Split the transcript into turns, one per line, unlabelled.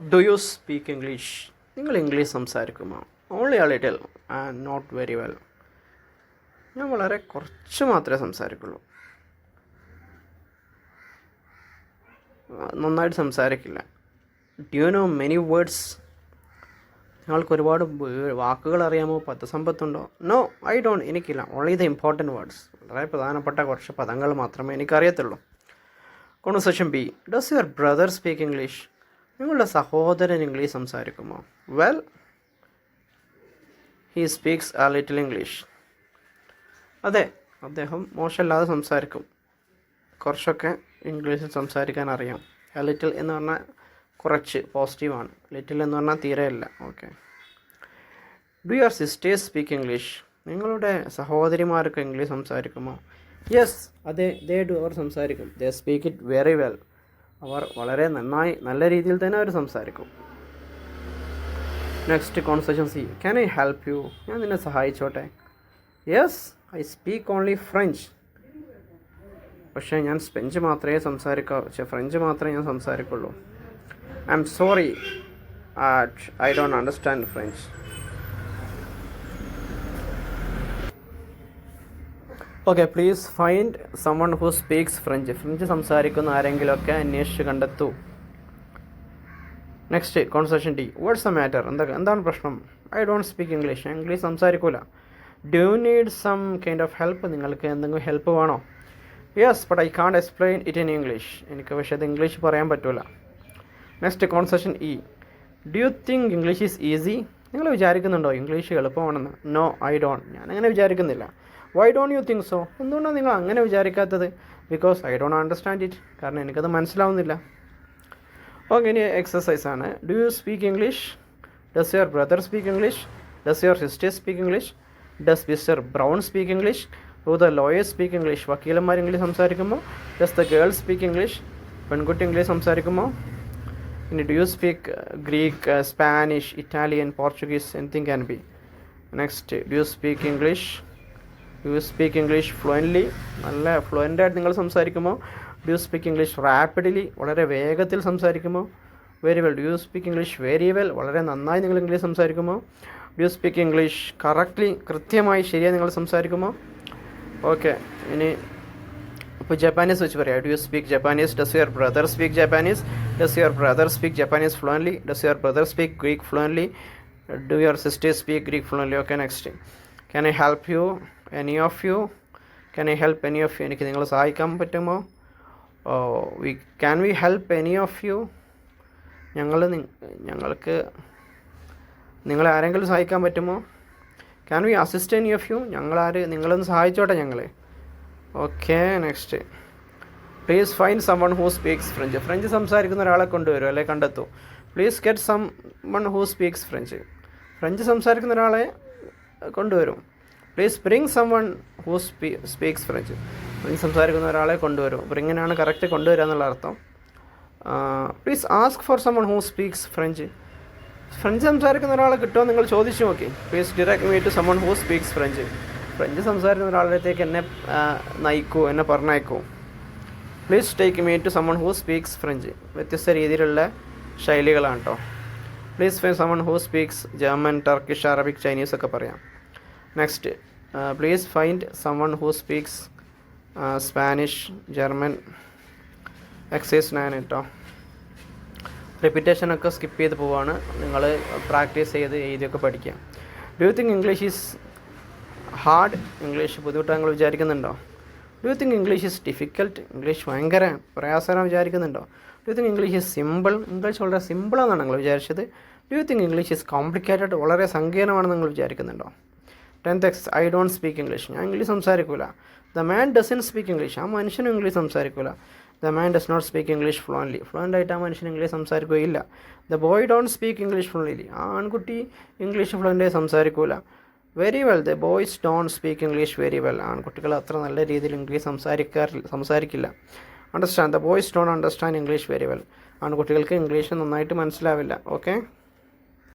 Do you speak English? നിങ്ങൾ English സംസാരിക്കുമോ? Only a little and not very well. ഞാൻ വളരെ കുറച്ച് മാത്രമേ സംസാരിക്കുള്ളൂ, നന്നായിട്ട് സംസാരിക്കില്ല. Do you know many words? നിങ്ങൾക്ക് ഒരുപാട് വാക്കുകൾ അറിയാമോ? പദസമ്പത്തുണ്ടോ? No, I don't. എനിക്കില്ല. Only the important words. വളരെ പ്രധാനപ്പെട്ട കുറച്ച് പദങ്ങൾ മാത്രമേ എനിക്കറിയത്തുള്ളൂ. Conversation B. Does your brother speak English? നിങ്ങളുടെ സഹോദരൻ ഇംഗ്ലീഷ് സംസാരിക്കുമോ? Well, he speaks a little English. അതെ, അദ്ദേഹം മോശമല്ലാതെ സംസാരിക്കും. കുറച്ചൊക്കെ ഇംഗ്ലീഷിൽ സംസാരിക്കാൻ അറിയാം. എ ലിറ്റിൽ എന്ന് പറഞ്ഞാൽ കുറച്ച് പോസിറ്റീവാണ്. ലിറ്റിൽ എന്ന് പറഞ്ഞാൽ തീരെയില്ല. Okay. Do your sisters speak English? നിങ്ങളുടെ സഹോദരിമാർക്ക് ഇംഗ്ലീഷ് സംസാരിക്കുമോ? യെസ്, അതെ, ദേ ഡു. അവർ സംസാരിക്കും. They speak it very well. അവർ വളരെ നല്ല രീതിയിൽ തന്നെ അവർ സംസാരിക്കും. Next conversation C. Can I help you? ഞാൻ നിന്നെ സഹായിച്ചോട്ടെ? Yes, I speak only French. പക്ഷേ ഞാൻ ഫ്രഞ്ച് മാത്രമേ ഞാൻ സംസാരിക്കുള്ളൂ. I'm sorry, I don't understand French. Okay, please find someone who speaks French. French സംസാരിക്കുന്ന ആരെങ്കിലുമൊക്കെ അന്വേഷിച്ച് കണ്ടെത്തൂ. Next conversation D. What's the matter? എന്താണ് പ്രശ്നം? I don't speak English. ഞാൻ English സംസാരിക്കൂല. Do you need some kind of help? നിങ്ങൾക്ക് എന്തെങ്കിലും help വേണോ? Yes, but I can't explain it in English. എനിക്ക് പക്ഷേ അത് ഇംഗ്ലീഷ് പറയാൻ പറ്റില്ല. Next conversation E. Do you think English is easy? നിങ്ങൾ വിചാരിക്കുന്നുണ്ടോ ഇംഗ്ലീഷ് എളുപ്പമാണെന്ന്? No, I don't. ഞാനങ്ങനെ വിചാരിക്കുന്നില്ല. Why don't you think so? എന്തുകൊണ്ടാണ് നിങ്ങൾ അങ്ങനെ വിചാരിക്കാത്തത്? Because I don't understand it. കാരണം എനിക്കത് മനസ്സിലാവുന്നില്ല. ഓക്കെ, ഇനി എക്സസൈസ് ആണ്. Do you speak English? Does your brother speak English? Does your sister speak English? Does mister Brown speak English? Do the lawyers speak English? വക്കീലന്മാർ English സംസാരിക്കുമ്പോൾ? Does the girl speak English? പെൺകുട്ടി English സംസാരിക്കുമ്പോൾ? ഇനി do you speak Greek, Spanish, Italian, Portuguese? Anything can be. Next, do you speak English? Do you speak English fluently? നല്ല ഫ്ലുവൻ്റായിട്ട് നിങ്ങൾ സംസാരിക്കുമോ? Do you speak English rapidly? വളരെ വേഗത്തിൽ സംസാരിക്കുമോ? Very well. Do you speak English very well? വളരെ നന്നായി നിങ്ങൾ ഇംഗ്ലീഷ് സംസാരിക്കുമോ? Do you speak English correctly? കൃത്യമായി ശരിയായി നിങ്ങൾ സംസാരിക്കുമോ? ഓക്കെ, ഇനി ഇപ്പോൾ ജപ്പാനീസ് വെച്ച് പറയാം. Do you speak Japanese? Does your brother speak Japanese? Does your brother speak Japanese fluently? Does your brother speak Greek fluently? Do your sister speak Greek fluently? Okay, next. Can I help you? Any of you? Can I help any of you? എനിക്ക് നിങ്ങളെ സഹായിക്കാൻ പറ്റുമോ? Can we help any of you? ഞങ്ങൾക്ക് നിങ്ങളെ ആരെങ്കിലും സഹായിക്കാൻ പറ്റുമോ? Can we assist any of you? നിങ്ങളൊന്ന് സഹായിച്ചോട്ടെ ഞങ്ങൾ. Okay, next. Please find someone who speaks French. French സംസാരിക്കുന്ന ഒരാളെ കൊണ്ടുവരും, അല്ലെ കണ്ടെത്തൂ. Please get someone who speaks French. French സംസാരിക്കുന്ന ഒരാളെ കൊണ്ടുവരും. Please bring someone who speaks French. French സംസാരിക്കുന്ന ഒരാളെ കൊണ്ടുവരും. ബ്രിങ്ങിനാണ് കറക്റ്റ് കൊണ്ടുവരിക എന്നുള്ള അർത്ഥം. Please ask for someone who speaks French. French സംസാരിക്കുന്ന ഒരാളെ കിട്ടുമോ നിങ്ങൾ ചോദിച്ചു നോക്കി. Please direct me to someone who speaks French. French സംസാരിക്കുന്ന ഒരാളത്തേക്ക് എന്നെ നയിക്കൂ, എന്നെ പറഞ്ഞയക്കൂ. Please take me to someone who speaks French. വ്യത്യസ്ത രീതിയിലുള്ള ശൈലികളാണ് കേട്ടോ. Please find someone who speaks German, Turkish, Arabic, Chinese ഒക്കെ പറയാം. Next, please find someone who speaks Spanish, German. Exercise 9 കേട്ടോ. റിപ്പീറ്റേഷനൊക്കെ സ്കിപ്പ് ചെയ്ത് പോവാണ്. നിങ്ങൾ പ്രാക്ടീസ് ചെയ്ത് എഴുതിയൊക്കെ പഠിക്കുക. Do you think English is hard? English ബുദ്ധിമുട്ടാണ് നിങ്ങൾ വിചാരിക്കുന്നുണ്ടോ? Do you think English is difficult? English ഭയങ്കര പ്രയാസമാണ് വിചാരിക്കുന്നുണ്ടോ? Do you think English is simple? English വളരെ സിമ്പിളാണെന്നാണ് നിങ്ങൾ വിചാരിച്ചത്. Do you think English is complicated? വളരെ സങ്കീർണമാണെന്ന് നിങ്ങൾ വിചാരിക്കുന്നുണ്ടോ? 10th X. I don't speak English. ഞാൻ ഇംഗ്ലീഷ് സംസാരിക്കില്ല. The man doesn't speak English. ആ മനുഷ്യനും ഇംഗ്ലീഷ് സംസാരിക്കില്ല. The man does not speak English fluently. ഫ്ലുവൻ്റായിട്ട് ആ മനുഷ്യൻ ഇംഗ്ലീഷ് സംസാരിക്കുകയില്ല. The boy don't speak English fluently. ആ ആൺകുട്ടി ഇംഗ്ലീഷ് ഫ്ലുവൻ്റായി സംസാരിക്കില്ല. Very well. The boys don't speak English very well. ആൺകുട്ടികൾ അത്ര നല്ല രീതിയിൽ ഇംഗ്ലീഷ് സംസാരിക്കില്ല. Understand. The boys don't understand English very well. ആൺകുട്ടികൾക്ക് ഇംഗ്ലീഷ് നന്നായിട്ട് മനസ്സിലാവില്ല. ഓക്കെ.